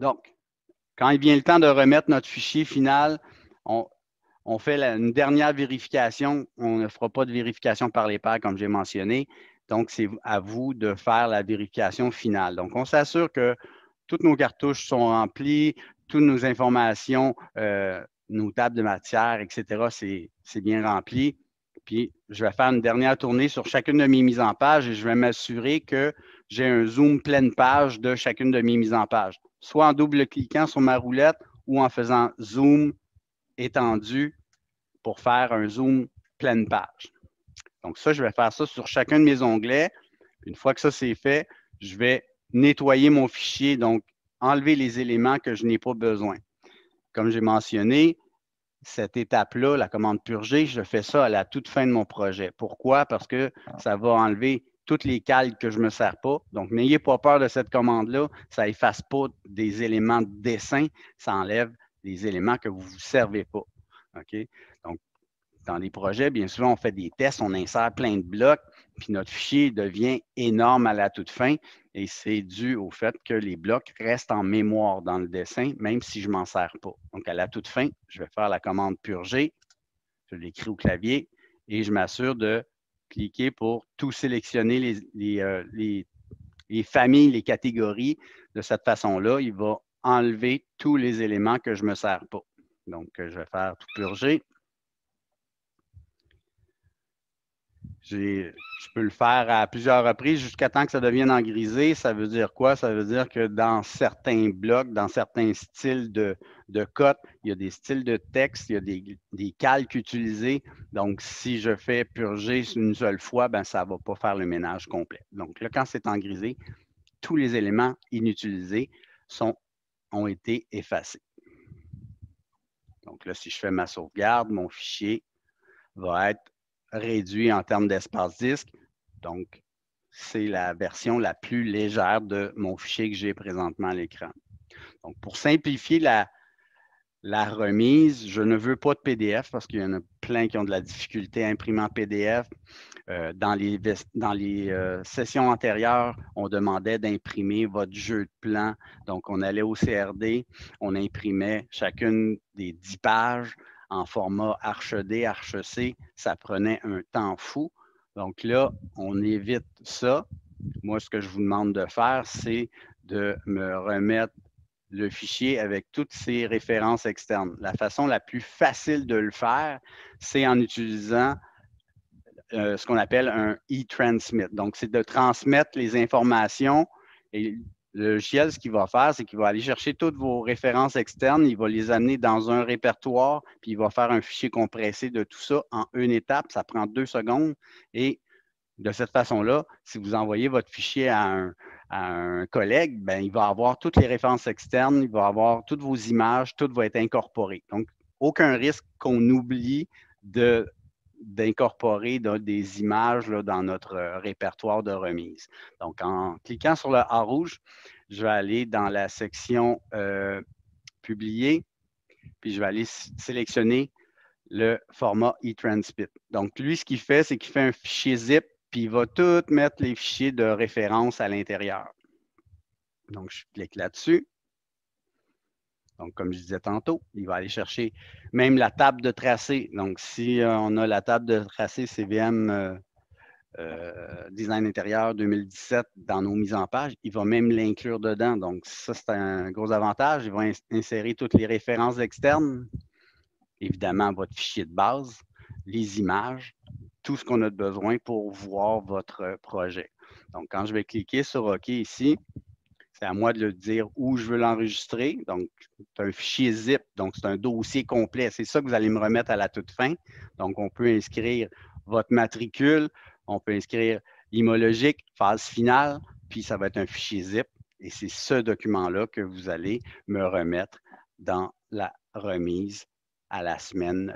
Donc, quand il vient le temps de remettre notre fichier final, on fait une dernière vérification. On ne fera pas de vérification par les pairs, comme j'ai mentionné. Donc, c'est à vous de faire la vérification finale. Donc, on s'assure que toutes nos cartouches sont remplies, toutes nos informations, nos tables de matière, etc., c'est bien rempli. Puis, je vais faire une dernière tournée sur chacune de mes mises en page et je vais m'assurer que j'ai un zoom pleine page de chacune de mes mises en page, soit en double-cliquant sur ma roulette ou en faisant zoom étendu pour faire un zoom pleine page. Donc ça, je vais faire ça sur chacun de mes onglets. Une fois que ça, c'est fait, je vais nettoyer mon fichier, donc enlever les éléments que je n'ai pas besoin. Comme j'ai mentionné, cette étape-là, la commande purger, je fais ça à la toute fin de mon projet. Pourquoi? Parce que ça va enlever tous les calques que je ne me sers pas. Donc, n'ayez pas peur de cette commande-là. Ça n'efface pas des éléments de dessin, ça enlève des éléments que vous ne vous servez pas. OK? Donc, dans les projets, bien souvent, on fait des tests, on insère plein de blocs, puis notre fichier devient énorme à la toute fin, et c'est dû au fait que les blocs restent en mémoire dans le dessin, même si je ne m'en sers pas. Donc, à la toute fin, je vais faire la commande purger, je l'écris au clavier, et je m'assure de cliquer pour tout sélectionner les familles, les catégories. De cette façon-là, il va enlever tous les éléments que je ne me sers pas. Donc, je vais faire tout purger. Je peux le faire à plusieurs reprises jusqu'à temps que ça devienne en grisé. Ça veut dire quoi? Ça veut dire que dans certains blocs, dans certains styles de cote, il y a des styles de texte, il y a des calques utilisés. Donc, si je fais purger une seule fois, ben, ça ne va pas faire le ménage complet. Donc là, quand c'est en grisé, tous les éléments inutilisés ont été effacés. Donc là, si je fais ma sauvegarde, mon fichier va être réduit en termes d'espace disque. Donc, c'est la version la plus légère de mon fichier que j'ai présentement à l'écran. Donc, pour simplifier la remise, je ne veux pas de PDF parce qu'il y en a plein qui ont de la difficulté à imprimer en PDF. Dans les sessions antérieures, on demandait d'imprimer votre jeu de plan. Donc, on allait au CRD, on imprimait chacune des 10 pages en format Arch-D, Arch-C. Ça prenait un temps fou. Donc là, on évite ça. Moi, ce que je vous demande de faire, c'est de me remettre le fichier avec toutes ces références externes. La façon la plus facile de le faire, c'est en utilisant ce qu'on appelle un e-transmit. Donc, c'est de transmettre les informations et le logiciel, ce qu'il va faire, c'est qu'il va aller chercher toutes vos références externes, il va les amener dans un répertoire, puis il va faire un fichier compressé de tout ça en une étape. Ça prend 2 secondes. Et de cette façon-là, si vous envoyez votre fichier à un collègue, ben, il va avoir toutes les références externes, il va avoir toutes vos images, tout va être incorporé. Donc, aucun risque qu'on oublie d'incorporer des images là, dans notre répertoire de remise. Donc, en cliquant sur le A rouge, je vais aller dans la section Publier, puis je vais aller sélectionner le format e-transmit. Donc, lui, ce qu'il fait, c'est qu'il fait un fichier zip, puis il va tout mettre les fichiers de référence à l'intérieur. Donc, je clique là-dessus. Donc, comme je disais tantôt, il va aller chercher même la table de tracé. Donc, si on a la table de tracé CVM Design intérieur 2017 dans nos mises en page, il va même l'inclure dedans. Donc, ça, c'est un gros avantage. Il va insérer toutes les références externes, évidemment, votre fichier de base, les images, tout ce qu'on a besoin pour voir votre projet. Donc, quand je vais cliquer sur OK ici, c'est à moi de le dire où je veux l'enregistrer. Donc, c'est un fichier zip, donc c'est un dossier complet. C'est ça que vous allez me remettre à la toute fin. Donc, on peut inscrire votre matricule, on peut inscrire l'hymologique, phase finale, puis ça va être un fichier zip. Et c'est ce document-là que vous allez me remettre dans la remise à la semaine